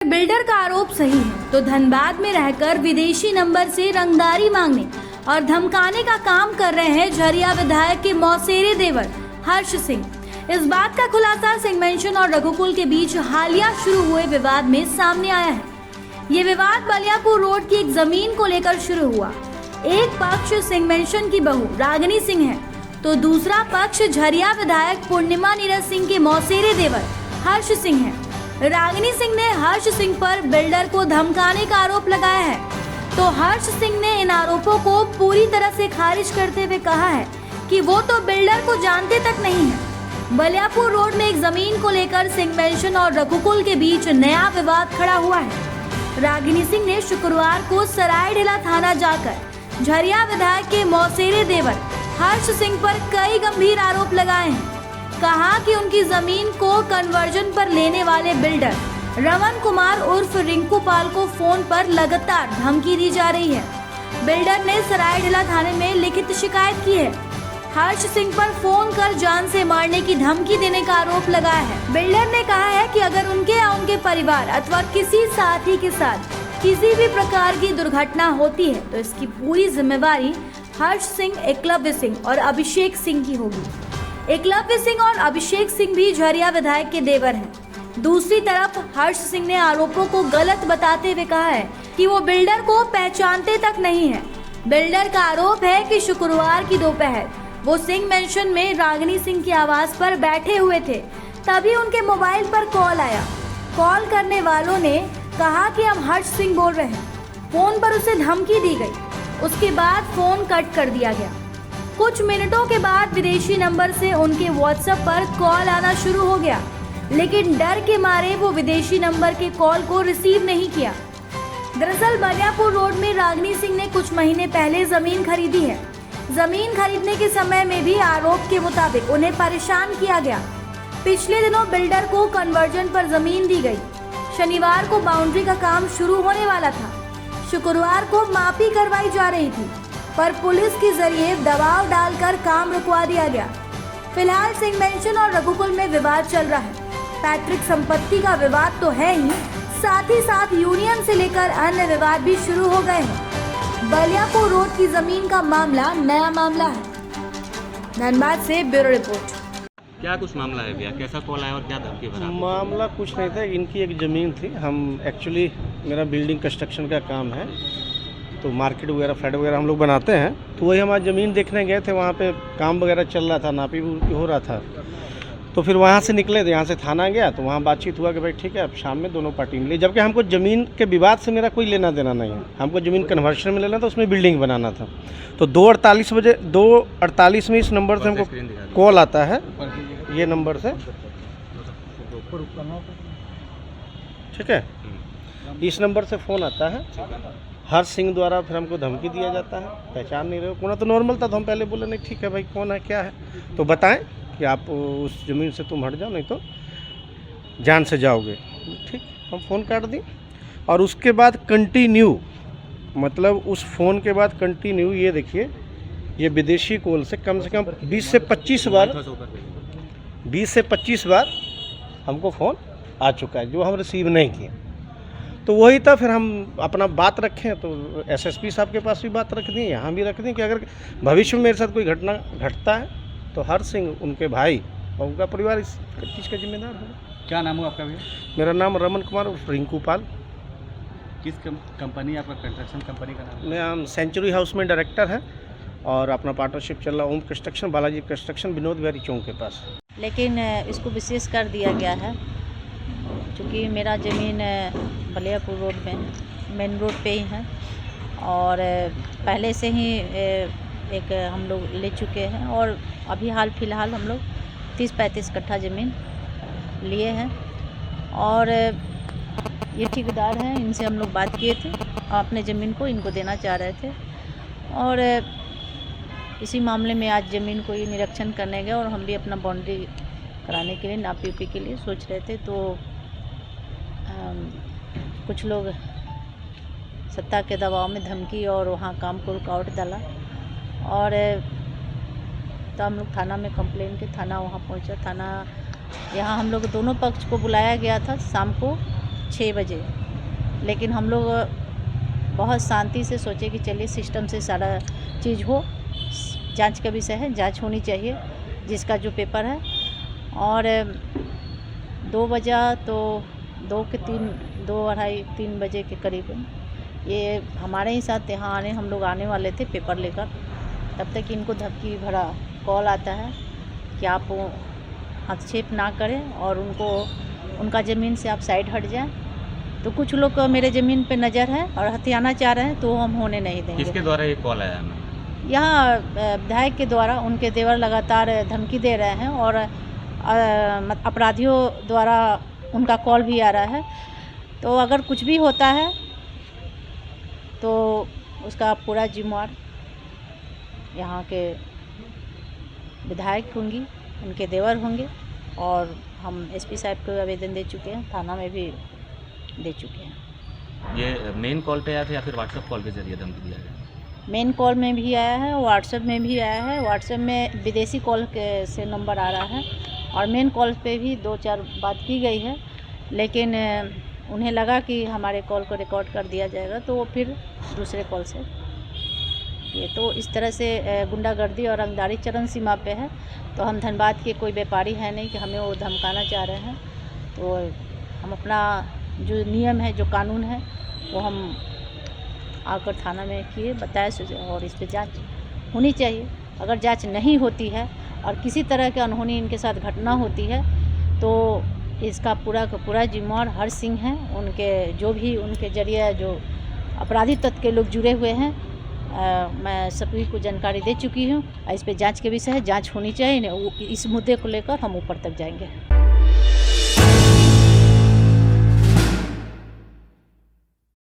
Builder का आरोप सही है तो धनबाद में रहकर विदेशी नंबर से रंगदारी मांगने और धमकाने का काम कर रहे हैं झरिया विधायक के मौसेरे देवर हर्ष सिंह। इस बात का खुलासा सिंह मेंशन और रघुकुल के बीच हालिया शुरू हुए विवाद में सामने आया है। ये विवाद बलियापुर रोड की एक जमीन को लेकर शुरू हुआ। एक पक्ष सिंह मेंशन की बहू रागिनी सिंह है तो दूसरा पक्ष झरिया विधायक पूर्णिमा नीरज सिंह के मौसेरे देवर हर्ष सिंह है। रागिनी सिंह ने हर्ष सिंह पर बिल्डर को धमकाने का आरोप लगाया है तो हर्ष सिंह ने इन आरोपों को पूरी तरह से खारिज करते हुए कहा है कि वो तो बिल्डर को जानते तक नहीं है। बलियापुर रोड में एक जमीन को लेकर सिंह मेंशन और रघुकुल के बीच नया विवाद खड़ा हुआ है। रागिनी सिंह ने शुक्रवार को सरायढेला थाना जाकर झरिया विधायक के मौसेरे देवर हर्ष सिंह पर कई गंभीर आरोप लगाए हैं। कहा कि उनकी जमीन को कन्वर्जन पर लेने वाले बिल्डर रमन कुमार उर्फ रिंकू पाल को फोन पर लगातार धमकी दी जा रही है। बिल्डर ने सरायढेला थाने में लिखित शिकायत की है। हर्ष सिंह पर फोन कर जान से मारने की धमकी देने का आरोप लगाया है। बिल्डर ने कहा है कि अगर उनके या उनके परिवार अथवा किसी साथी के साथ किसी भी प्रकार की दुर्घटना होती है तो इसकी पूरी जिम्मेवारी हर्ष सिंह, एकलव्य सिंह और अभिषेक सिंह की होगी। एकलव्य सिंह और अभिषेक सिंह भी झरिया विधायक के देवर हैं। दूसरी तरफ हर्ष सिंह ने आरोपों को गलत बताते हुए कहा है कि वो बिल्डर को पहचानते तक नहीं है। बिल्डर का आरोप है कि शुक्रवार की दोपहर वो सिंह मेंशन में रागिनी सिंह की आवाज पर बैठे हुए थे, तभी उनके मोबाइल पर कॉल आया। कॉल करने वालों ने कहा कि हम हर्ष सिंह बोल रहे हैं। फोन पर उसे धमकी दी गई। उसके बाद फोन कट कर दिया गया। कुछ मिनटों के बाद विदेशी नंबर से उनके व्हाट्सएप पर कॉल आना शुरू हो गया, लेकिन डर के मारे वो विदेशी नंबर के कॉल को रिसीव नहीं किया। दरअसल बलियापुर रोड में रागिनी सिंह ने कुछ महीने पहले जमीन खरीदी है। जमीन खरीदने के समय में भी आरोप के मुताबिक उन्हें परेशान किया गया। पिछले दिनों बिल्डर को कन्वर्जन पर जमीन दी गई। शनिवार को बाउंड्री का काम शुरू होने वाला था। शुक्रवार को मापी करवाई जा रही थी, पर पुलिस के जरिए दबाव डालकर काम रुकवा दिया गया। फिलहाल सिंह मेंशन और रघुकुल में विवाद चल रहा है। पैतृक संपत्ति का विवाद तो है ही, साथ ही साथ यूनियन से लेकर अन्य विवाद भी शुरू हो गए हैं। बलियापुर रोड की जमीन का मामला नया मामला है। धनबाद से ब्यूरो रिपोर्ट। क्या कुछ मामला है भैया, कैसा कॉल आया और क्या धमकी भरा? मामला कुछ नहीं था, इनकी एक ज़मीन थी। हम एक्चुअली मेरा बिल्डिंग कंस्ट्रक्शन का काम है तो मार्केट वगैरह फ्लैट वगैरह हम लोग बनाते हैं, तो वही हमारी ज़मीन देखने गए थे। वहाँ पे काम वगैरह चल रहा था, नापी हो रहा था। तो फिर वहाँ से निकले थे, यहाँ से थाना गया तो वहाँ बातचीत हुआ कि भाई ठीक है अब शाम में दोनों पार्टी मिली। जबकि हमको ज़मीन के विवाद से मेरा कोई लेना देना नहीं है। हमको ज़मीन कन्वर्शन में लेना था, उसमें बिल्डिंग बनाना था। तो 2:48 में इस नंबर से हमको कॉल आता है, ये नंबर से, ठीक है, इस नंबर से फ़ोन आता है हर्ष सिंह द्वारा। फिर हमको धमकी दिया जाता है, पहचान नहीं रहे हो। कोना तो नॉर्मल था तो हम पहले बोले नहीं ठीक है भाई कौन है क्या है तो बताएं कि आप उस ज़मीन से तुम हट जाओ नहीं तो जान से जाओगे। ठीक, हम फ़ोन काट दी। और उसके बाद कंटिन्यू, मतलब उस फ़ोन के बाद कंटिन्यू, ये देखिए ये विदेशी कॉल से कम 20 से 25 बार हमको फ़ोन आ चुका है जो हम रिसीव नहीं किए। तो वही था, फिर हम अपना बात रखें तो एसएसपी साहब के पास भी बात रख दी, यहाँ भी रख दी कि अगर भविष्य में मेरे साथ कोई घटना घटता है तो हर्ष सिंह, उनके भाई और उनका परिवार इस चीज़ का जिम्मेदार होगा। क्या नाम हो आपका भैया? मेरा नाम रमन कुमार उर्फ रिंकू पाल। किस कंपनी, आपका कंस्ट्रक्शन कंपनी का नाम? मैं सेंचुरी हाउस में डायरेक्टर है और अपना पार्टनरशिप चल रहा ओम कंस्ट्रक्शन, बालाजी कंस्ट्रक्शन, विनोद विहारी चौक के पास। लेकिन इसको विशेष कर दिया गया है क्योंकि मेरा ज़मीन बलियापुर रोड में मेन रोड पे ही है और पहले से ही एक हम लोग ले चुके हैं और अभी हाल फिलहाल हम लोग 30-35 कट्ठा ज़मीन लिए हैं और ये ठेकेदार हैं, इनसे हम लोग बात किए थे और अपने ज़मीन को इनको देना चाह रहे थे और इसी मामले में आज ज़मीन को ये निरीक्षण करने गए और हम भी अपना बाउंड्री कराने के लिए नापी के लिए सोच रहे थे तो कुछ लोग सत्ता के दबाव में धमकी और वहाँ काम को रुकावट डाला और तो हम लोग थाना में कंप्लेन के थाना वहाँ पहुँचा। थाना यहाँ हम लोग दोनों पक्ष को बुलाया गया था शाम को 6 बजे, लेकिन हम लोग बहुत शांति से सोचे कि चलिए सिस्टम से सारा चीज़ हो, जांच का विषय है, जांच होनी चाहिए जिसका जो पेपर है। और 2 बजा तो 2 के 3 बजे के करीब ये हमारे ही साथ यहाँ हम लोग आने वाले थे पेपर लेकर, तब तक इनको धमकी भरा कॉल आता है कि आप हस्तक्षेप ना करें और उनका ज़मीन से आप साइड हट जाएं। तो कुछ लोग मेरे ज़मीन पे नज़र है और हथियाना चाह रहे हैं, तो हम होने नहीं देंगे। किसके द्वारा ये कॉल आया हमें? यहाँ विधायक के द्वारा उनके देवर लगातार धमकी दे रहे हैं और अपराधियों द्वारा उनका कॉल भी आ रहा है। तो अगर कुछ भी होता है तो उसका पूरा जिम्मेवार यहाँ के विधायक होंगी, उनके देवर होंगे। और हम एसपी साहब को आवेदन दे चुके हैं, थाना में भी दे चुके हैं। ये मेन कॉल पे आया था या फिर व्हाट्सएप कॉल के जरिए धमकी दिया गया? मेन कॉल में भी आया है, व्हाट्सएप में भी आया है। व्हाट्सएप में विदेशी कॉल से नंबर आ रहा है और मेन कॉल पे भी 2-4 बात की गई है, लेकिन उन्हें लगा कि हमारे कॉल को रिकॉर्ड कर दिया जाएगा, तो वो फिर दूसरे कॉल से ये तो इस तरह से गुंडागर्दी और रंगदारी चरम सीमा पे है। तो हम धनबाद के कोई व्यापारी हैं नहीं कि हमें वो धमकाना चाह रहे हैं। तो हम अपना जो नियम है, जो कानून है, वो हम आकर थाना में किए, बताया और इस पर जांच होनी चाहिए। अगर जांच नहीं होती है और किसी तरह के अनहोनी इनके साथ घटना होती है तो इसका पूरा का पूरा जिम्मेवार हर्ष सिंह हैं। उनके जो भी उनके जरिए जो अपराधी तत्व के लोग जुड़े हुए हैं, मैं सभी को जानकारी दे चुकी हूँ। इस पर जांच के विषय है, जांच होनी चाहिए। इस मुद्दे को लेकर हम ऊपर तक जाएंगे।